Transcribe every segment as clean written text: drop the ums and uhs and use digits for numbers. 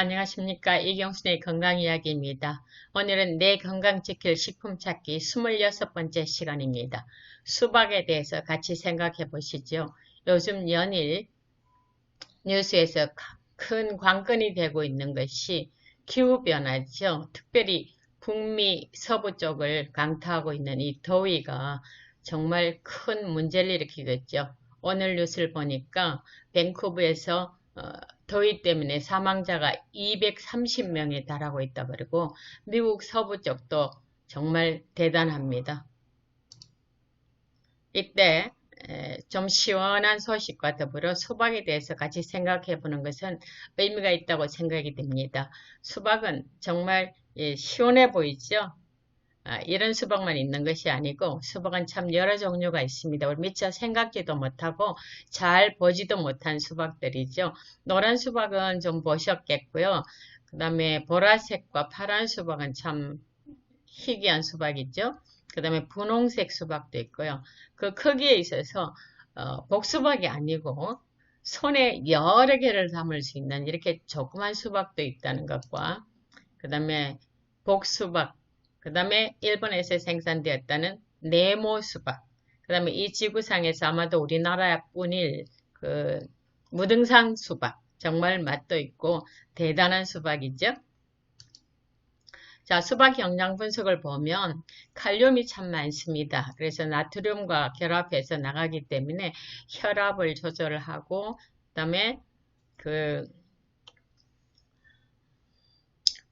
안녕하십니까. 이경순의 건강이야기입니다. 오늘은 내 건강 지킬 식품 찾기 26번째 시간입니다. 수박에 대해서 같이 생각해 보시죠. 요즘 연일 뉴스에서 큰 관건이 되고 있는 것이 기후변화죠. 특별히 북미 서부 쪽을 강타하고 있는 이 더위가 정말 큰 문제를 일으키고 있죠. 오늘 뉴스를 보니까 밴쿠버에서 더위 때문에 사망자가 230명에 달하고 있다 그러고 미국 서부 쪽도 정말 대단합니다. 이때 좀 시원한 소식과 더불어 수박에 대해서 같이 생각해 보는 것은 의미가 있다고 생각이 됩니다. 수박은 정말 시원해 보이죠? 이런 수박만 있는 것이 아니고 수박은 참 여러 종류가 있습니다. 우리 미처 생각지도 못하고 잘 보지도 못한 수박들이죠. 노란 수박은 좀 보셨겠고요. 그 다음에 보라색과 파란 수박은 참 희귀한 수박이죠. 그 다음에 분홍색 수박도 있고요. 그 크기에 있어서 복수박이 아니고 손에 여러 개를 담을 수 있는 이렇게 조그만 수박도 있다는 것과 그 다음에 복수박, 그 다음에 일본에서 생산되었다는 네모 수박, 그 다음에 이 지구상에서 아마도 우리나라뿐일 그 무등산 수박, 정말 맛도 있고 대단한 수박이죠. 자, 수박 영양 분석을 보면 칼륨이 참 많습니다. 그래서 나트륨과 결합해서 나가기 때문에 혈압을 조절하고 그다음에 그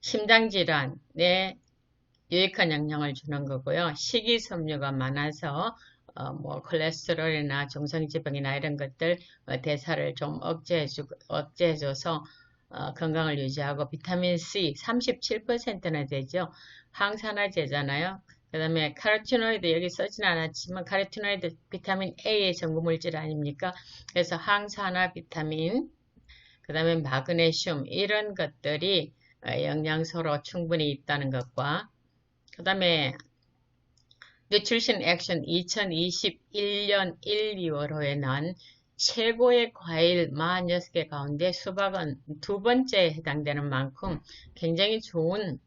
심장질환에 유익한 영향을 주는 거고요. 식이섬유가 많아서 뭐 콜레스테롤이나 중성지방이나 이런 것들 대사를 좀 억제해줘서 건강을 유지하고 비타민 C 37%나 되죠. 항산화제잖아요. 그 다음에 카로티노이드 여기 써진 않았지만 카로티노이드 비타민 A의 전구물질 아닙니까? 그래서 항산화 비타민 그 다음에 마그네슘 이런 것들이 영양소로 충분히 있다는 것과 그 다음에 뉴트리션 액션 2021년 1, 2월호에 난 최고의 과일 46개 가운데 수박은 두 번째에 해당되는 만큼 굉장히 좋은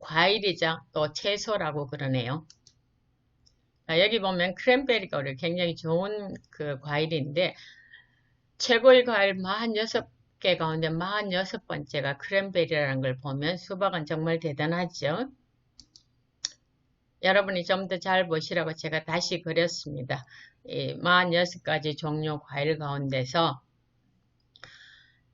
과일이자 또 채소라고 그러네요. 여기 보면 크랜베리가 굉장히 좋은 그 과일인데 최고의 과일 46개 가운데 46번째가 크랜베리라는 걸 보면 수박은 정말 대단하죠. 여러분이 좀 더 잘 보시라고 제가 다시 그렸습니다. 이 46가지 종류 과일 가운데서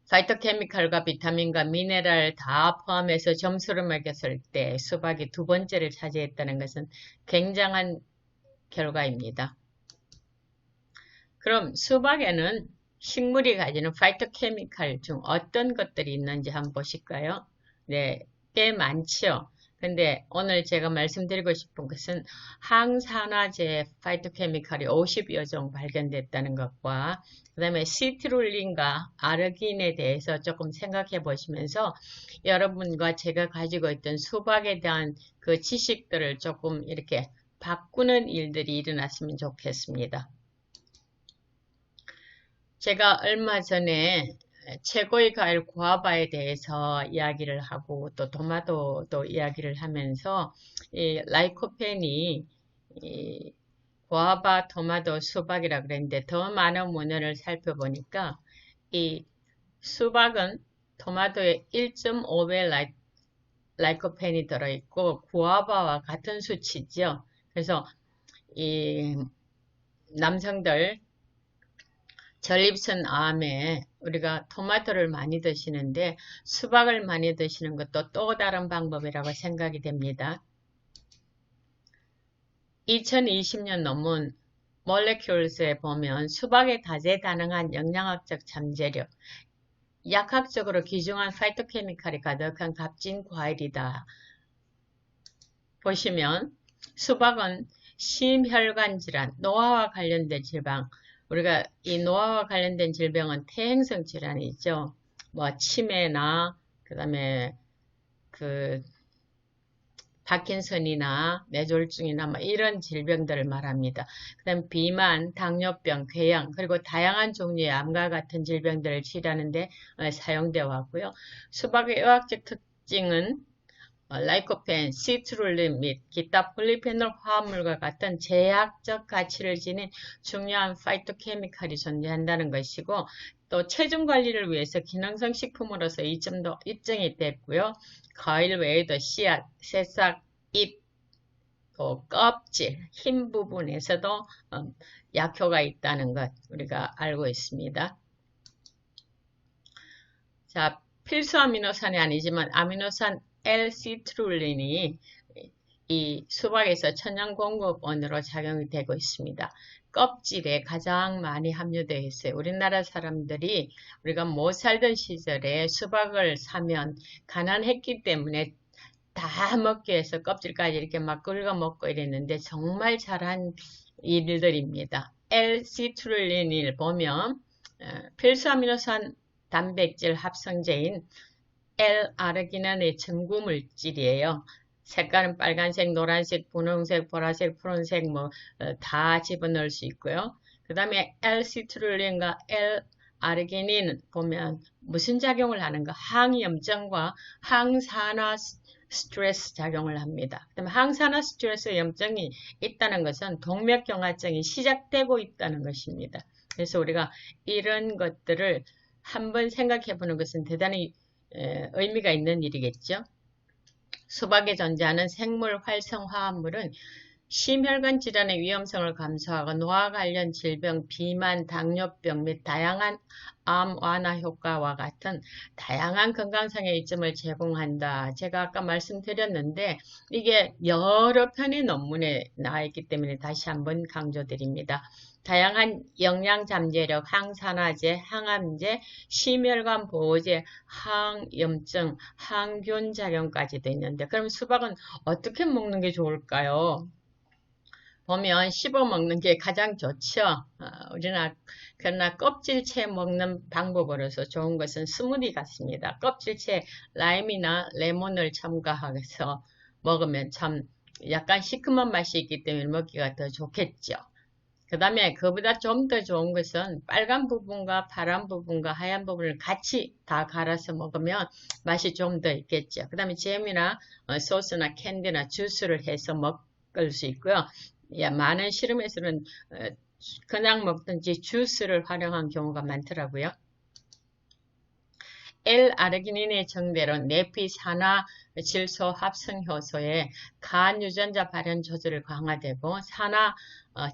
파이토케미칼과 비타민과 미네랄 다 포함해서 점수를 매겼을 때 수박이 두 번째를 차지했다는 것은 굉장한 결과입니다. 그럼 수박에는 식물이 가지는 파이토케미칼 중 어떤 것들이 있는지 한번 보실까요? 네, 꽤 많죠. 근데 오늘 제가 말씀드리고 싶은 것은 항산화제 파이토케미칼이 50여 종 발견됐다는 것과 그 다음에 시트룰린과 아르긴에 대해서 조금 생각해 보시면서 여러분과 제가 가지고 있던 수박에 대한 그 지식들을 조금 이렇게 바꾸는 일들이 일어났으면 좋겠습니다. 제가 얼마 전에 최고의 과일 구아바에 대해서 이야기를 하고 또 토마토도 이야기를 하면서 이 라이코펜이 이 구아바, 토마토, 수박이라 그랬는데 더 많은 문헌을 살펴보니까 이 수박은 토마토에 1.5배 라이코펜이 들어있고 구아바와 같은 수치죠. 그래서 이 남성들 전립선 암에 우리가 토마토를 많이 드시는데 수박을 많이 드시는 것도 또 다른 방법이라고 생각이 됩니다. 2020년 논문 Molecules에 보면 수박의 다재다능한 영양학적 잠재력, 약학적으로 귀중한 파이토케미칼이 가득한 값진 과일이다. 보시면 수박은 심혈관 질환, 노화와 관련된 질병, 우리가 이 노화와 관련된 질병은 퇴행성 질환이죠. 뭐 치매나 그다음에 그 파킨슨이나 뇌졸중이나 뭐 이런 질병들을 말합니다. 그 다음 비만, 당뇨병, 궤양, 그리고 다양한 종류의 암과 같은 질병들을 치료하는데 사용되어 왔고요. 수박의 의학적 특징은 라이코펜, 시트룰린 및 기타 폴리페놀 화합물과 같은 제약적 가치를 지닌 중요한 파이토케미칼이 존재한다는 것이고, 또 체중 관리를 위해서 기능성 식품으로서 이 점도 입증이 됐고요. 과일 외에도 씨앗, 새싹, 잎, 또 껍질, 흰 부분에서도 약효가 있다는 것 우리가 알고 있습니다. 자, 필수 아미노산이 아니지만 아미노산 L-시트룰린이 이 수박에서 천연 공급원으로 작용이 되고 있습니다. 껍질에 가장 많이 함유되어 있어요. 우리나라 사람들이 우리가 못 살던 시절에 수박을 사면 가난했기 때문에 다 먹기 위해서 껍질까지 이렇게 막 긁어 먹고 이랬는데 정말 잘한 일들입니다. L-시트룰린을 보면 필수 아미노산 단백질 합성제인 L-아르기닌의 첨구 물질이에요. 색깔은 빨간색, 노란색, 분홍색, 보라색, 푸른색 뭐 다 집어넣을 수 있고요. 그 다음에 L-시트룰린과 L-아르기닌 보면 무슨 작용을 하는가? 항염증과 항산화 스트레스 작용을 합니다. 그다음에 항산화 스트레스 염증이 있다는 것은 동맥경화증이 시작되고 있다는 것입니다. 그래서 우리가 이런 것들을 한번 생각해 보는 것은 대단히 의미가 있는 일이겠죠. 수박에 존재하는 생물 활성화합물은 심혈관 질환의 위험성을 감소하고 노화 관련 질병, 비만, 당뇨병 및 다양한 암 완화 효과와 같은 다양한 건강상의 이점을 제공한다. 제가 아까 말씀드렸는데 이게 여러 편의 논문에 나와 있기 때문에 다시 한번 강조드립니다. 다양한 영양 잠재력, 항산화제, 항암제, 심혈관 보호제, 항염증, 항균 작용까지도 있는데 그럼 수박은 어떻게 먹는 게 좋을까요? 보면 씹어 먹는 게 가장 좋죠. 그러나 껍질채 먹는 방법으로서 좋은 것은 스무디 같습니다. 껍질채 라임이나 레몬을 첨가해서 먹으면 참 약간 시큼한 맛이 있기 때문에 먹기가 더 좋겠죠. 그 다음에 그보다 좀 더 좋은 것은 빨간 부분과 파란 부분과 하얀 부분을 같이 다 갈아서 먹으면 맛이 좀 더 있겠죠. 그 다음에 잼이나 소스나 캔디나 주스를 해서 먹을 수 있고요. 많은 실험에서는 그냥 먹든지 주스를 활용한 경우가 많더라고요. L-아르기닌의 정대로 내피산화 질소 합성 효소의 간 유전자 발현 조절을 강화되고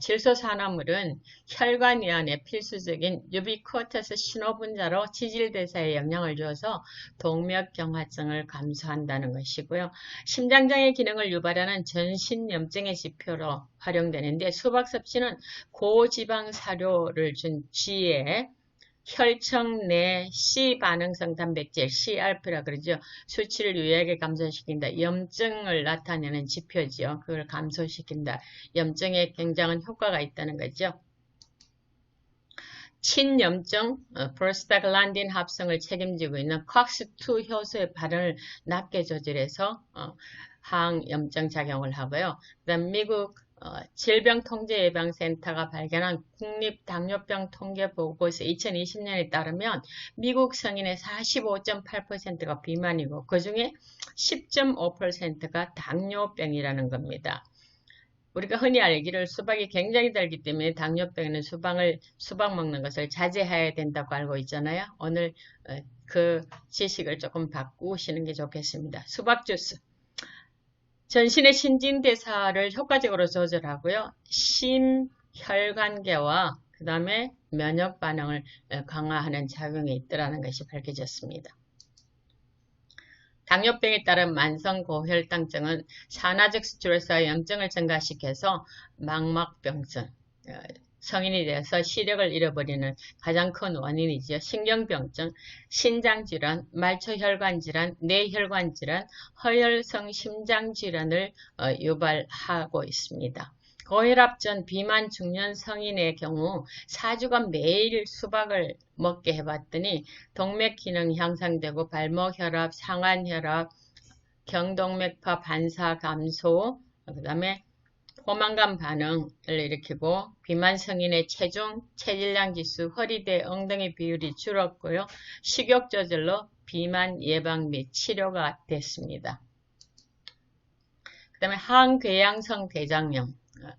질소 산화물은 혈관이완에 필수적인 유비쿼터스 신호분자로 지질대사에 영향을 주어서 동맥경화증을 감소한다는 것이고요. 심장장애 기능을 유발하는 전신염증의 지표로 활용되는데 수박 섭취는 고지방 사료를 준 쥐에 혈청 내 C반응성 단백질, C알파라 그러죠. 수치를 유의하게 감소시킨다. 염증을 나타내는 지표지요. 그걸 감소시킨다. 염증에 굉장한 효과가 있다는 거죠. 친염증, 프로스타글란딘 합성을 책임지고 있는 COX-2 효소의 발현을 낮게 조절해서 항염증 작용을 하고요. 그다음 미국 질병통제예방센터가 발견한 국립당뇨병 통계보고서 2020년에 따르면 미국 성인의 45.8%가 비만이고 그 중에 10.5%가 당뇨병이라는 겁니다. 우리가 흔히 알기를 수박이 굉장히 달기 때문에 당뇨병에는 수박 먹는 것을 자제해야 된다고 알고 있잖아요. 오늘 그 지식을 조금 바꾸시는 게 좋겠습니다. 수박 주스. 전신의 신진대사를 효과적으로 조절하고요. 심혈관계와 그 다음에 면역 반응을 강화하는 작용이 있더라는 것이 밝혀졌습니다. 당뇨병에 따른 만성 고혈당증은 산화적 스트레스와 염증을 증가시켜서 망막병증, 성인이 되어서 시력을 잃어버리는 가장 큰 원인이죠. 신경병증, 신장질환, 말초혈관질환, 뇌혈관질환, 허혈성 심장질환을 유발하고 있습니다. 고혈압 전 비만 중년 성인의 경우 4주간 매일 수박을 먹게 해봤더니 동맥 기능 향상되고 발목혈압, 상완혈압, 경동맥파 반사 감소, 그 다음에 포만감 반응을 일으키고 비만 성인의 체중, 체질량 지수, 허리대, 엉덩이 비율이 줄었고요. 식욕 저절로 비만 예방 및 치료가 됐습니다. 그 다음에 항궤양성 대장염.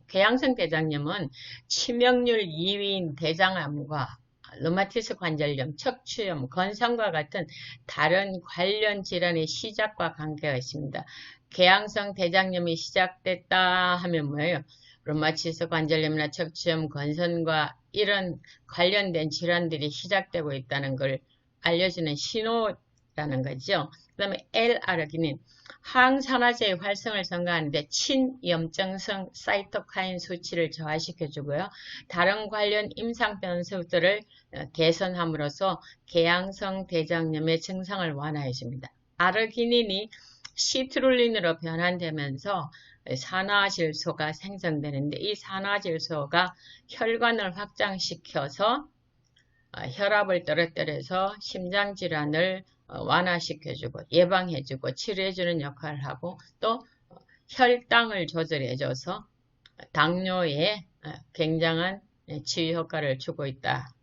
궤양성 대장염은 치명률 2위인 대장암과 류마티스 관절염, 척추염, 건성과 같은 다른 관련 질환의 시작과 관계가 있습니다. 궤양성 대장염이 시작됐다 하면 뭐예요? 류마티스 관절염이나 척추염, 건선과 이런 관련된 질환들이 시작되고 있다는 걸 알려주는 신호라는 거죠. 그 다음에 L-아르기닌, 항산화제의 활성을 증가하는데 친염증성 사이토카인 수치를 저하시켜주고요. 다른 관련 임상 변수들을 개선함으로써 궤양성 대장염의 증상을 완화해줍니다. 아르기닌이 시트룰린으로 변환되면서 산화질소가 생성되는데 이 산화질소가 혈관을 확장시켜서 혈압을 떨어뜨려서 심장질환을 완화시켜주고 예방해주고 치료해주는 역할을 하고 또 혈당을 조절해줘서 당뇨에 굉장한 치유 효과를 주고 있다.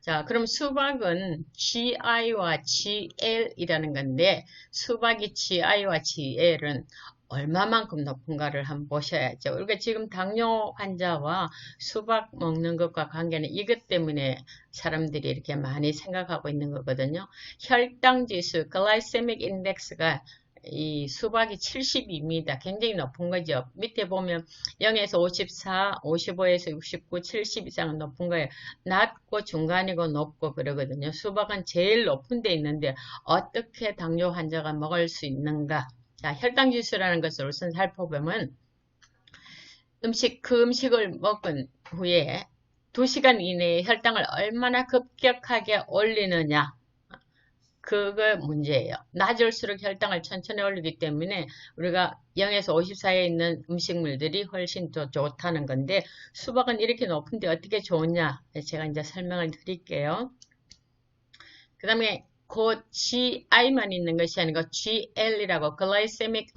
자, 그럼 수박은 GI와 GL이라는 건데 수박이 GI와 GL은 얼마만큼 높은가를 한번 보셔야죠. 그러니까 지금 당뇨 환자와 수박 먹는 것과 관계는 이것 때문에 사람들이 이렇게 많이 생각하고 있는 거거든요. 혈당 지수, 글라이세믹 인덱스가 이 수박이 72입니다. 굉장히 높은 거죠. 밑에 보면 0에서 54, 55에서 69, 70 이상은 높은 거예요. 낮고 중간이고 높고 그러거든요. 수박은 제일 높은 데 있는데 어떻게 당뇨 환자가 먹을 수 있는가? 자, 혈당 지수라는 것을 우선 살펴보면 그 음식을 먹은 후에 2시간 이내에 혈당을 얼마나 급격하게 올리느냐. 그거 문제예요. 낮을수록 혈당을 천천히 올리기 때문에 우리가 0에서 50 사이에 있는 음식물들이 훨씬 더 좋다는 건데 수박은 이렇게 높은데 어떻게 좋으냐? 제가 이제 설명을 드릴게요. 그 다음에 그 GI만 있는 것이 아니고 GL이라고 Glycemic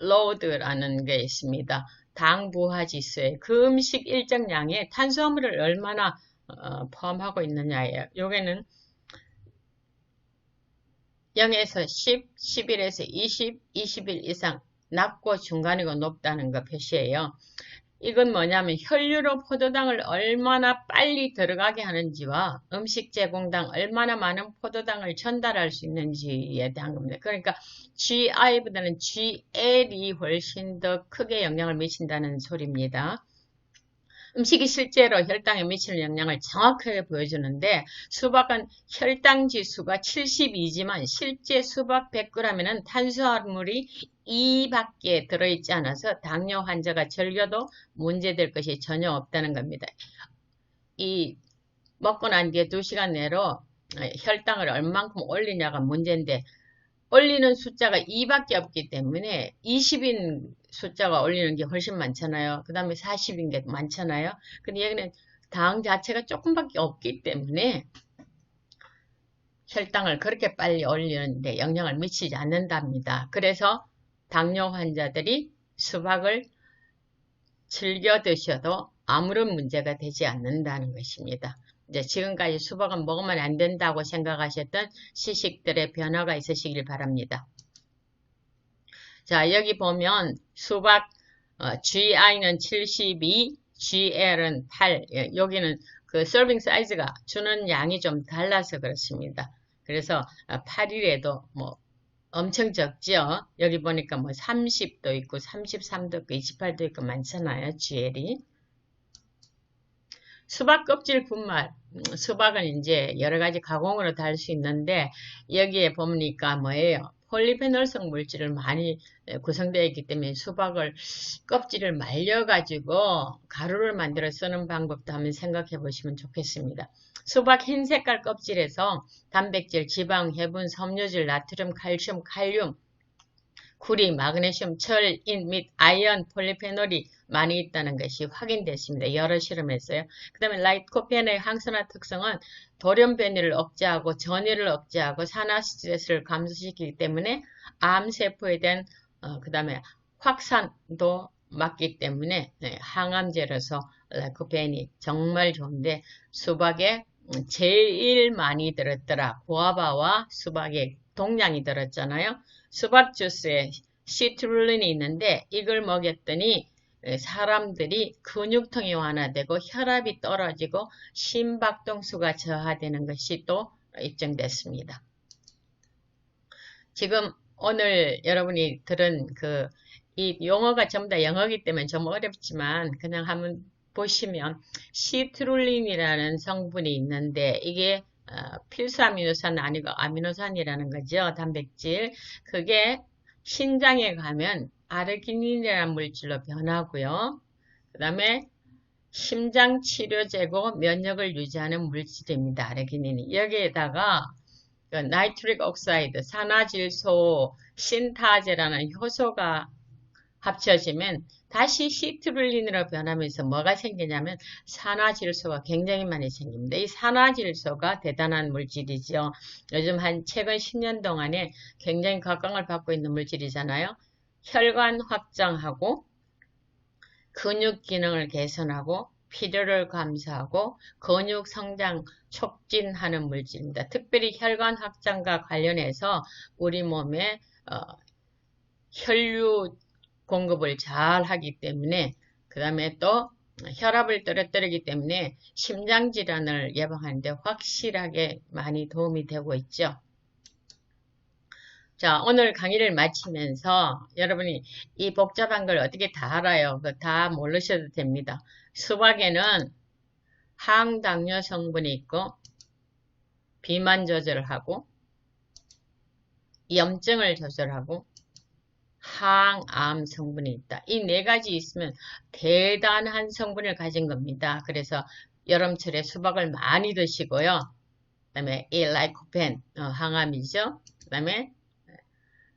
Load라는 게 있습니다. 당 부하 지수에 그 음식 일정량에 탄수화물을 얼마나 포함하고 있느냐예요. 요게는 0에서 10, 11에서 20, 21 이상 낮고 중간이고 높다는 거 표시예요. 이건 뭐냐면 혈류로 포도당을 얼마나 빨리 들어가게 하는지와 음식 제공당 얼마나 많은 포도당을 전달할 수 있는지에 대한 겁니다. 그러니까 GI보다는 GL이 훨씬 더 크게 영향을 미친다는 소리입니다. 음식이 실제로 혈당에 미치는 영향을 정확하게 보여주는데 수박은 혈당 지수가 72지만 실제 수박 100g에는 탄수화물이 2밖에 들어있지 않아서 당뇨 환자가 즐겨도 문제될 것이 전혀 없다는 겁니다. 이 먹고 난 뒤에 2시간 내로 혈당을 얼만큼 올리냐가 문제인데 올리는 숫자가 2밖에 없기 때문에 20인 숫자가 올리는 게 훨씬 많잖아요. 그 다음에 40인 게 많잖아요. 근데 여기는 당 자체가 조금밖에 없기 때문에 혈당을 그렇게 빨리 올리는데 영향을 미치지 않는답니다. 그래서 당뇨 환자들이 수박을 즐겨 드셔도 아무런 문제가 되지 않는다는 것입니다. 이제 지금까지 수박은 먹으면 안 된다고 생각하셨던 시식들의 변화가 있으시길 바랍니다. 자, 여기 보면 수박 GI는 72, GL은 8. 여기는 그 서빙 사이즈가 주는 양이 좀 달라서 그렇습니다. 그래서 8일에도 뭐 엄청 적죠. 여기 보니까 뭐 30도 있고 33도 있고 28도 있고 많잖아요. GL이. 수박 껍질 분말, 수박은 이제 여러 가지 가공으로 달 수 있는데 여기에 보니까 뭐예요? 폴리페놀성 물질을 많이 구성되어 있기 때문에 수박을 껍질을 말려가지고 가루를 만들어 쓰는 방법도 한번 생각해 보시면 좋겠습니다. 수박 흰 색깔 껍질에서 단백질, 지방, 해분, 섬유질, 나트륨, 칼슘, 칼륨 구리, 마그네슘, 철, 인 및 아이언, 폴리페놀이 많이 있다는 것이 확인됐습니다. 여러 실험에서요. 그 다음에 라이코펜의 항산화 특성은 돌연 변이를 억제하고 전이를 억제하고 산화 스트레스를 감소시키기 때문에 암세포에 대한 그 다음에 확산도 막기 때문에 항암제로서 라이코펜이 정말 좋은데 수박에 제일 많이 들었더라. 고아바와 수박에 동량이 들었잖아요. 수박 주스에 시트룰린이 있는데 이걸 먹였더니 사람들이 근육통이 완화되고 혈압이 떨어지고 심박동수가 저하되는 것이 또 입증됐습니다. 지금 오늘 여러분이 들은 이 용어가 전부 다 영어이기 때문에 좀 어렵지만 그냥 한번 보시면 시트룰린이라는 성분이 있는데 이게 필수 아미노산 아니고 아미노산이라는 거죠. 단백질. 그게 신장에 가면 아르기닌이라는 물질로 변하고요. 그 다음에 심장 치료제고 면역을 유지하는 물질입니다. 아르기닌이. 여기에다가 나이트릭 옥사이드, 산화질소, 신타제라는 효소가 합쳐지면 다시 시트룰린으로 변하면서 뭐가 생기냐면 산화질소가 굉장히 많이 생깁니다. 이 산화질소가 대단한 물질이죠. 요즘 최근 10년 동안에 굉장히 각광을 받고 있는 물질이잖아요. 혈관 확장하고 근육 기능을 개선하고 피로를 감소하고 근육 성장 촉진하는 물질입니다. 특별히 혈관 확장과 관련해서 우리 몸에 혈류 공급을 잘 하기 때문에 그 다음에 또 혈압을 떨어뜨리기 때문에 심장질환을 예방하는데 확실하게 많이 도움이 되고 있죠. 자, 오늘 강의를 마치면서 여러분이 이 복잡한 걸 어떻게 다 알아요? 다 모르셔도 됩니다. 수박에는 항당뇨 성분이 있고 비만 조절을 하고 염증을 조절하고 항암 성분이 있다. 이 네 가지 있으면 대단한 성분을 가진 겁니다. 그래서 여름철에 수박을 많이 드시고요. 그 다음에 이 라이코펜 항암이죠. 그 다음에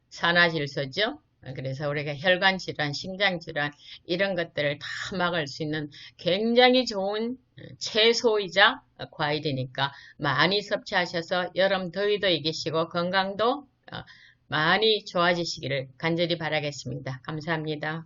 산화질소죠. 그래서 우리가 혈관질환, 심장질환 이런 것들을 다 막을 수 있는 굉장히 좋은 채소이자 과일이니까 많이 섭취하셔서 여름 더위도 이기시고 건강도 많이 좋아지시기를 간절히 바라겠습니다. 감사합니다.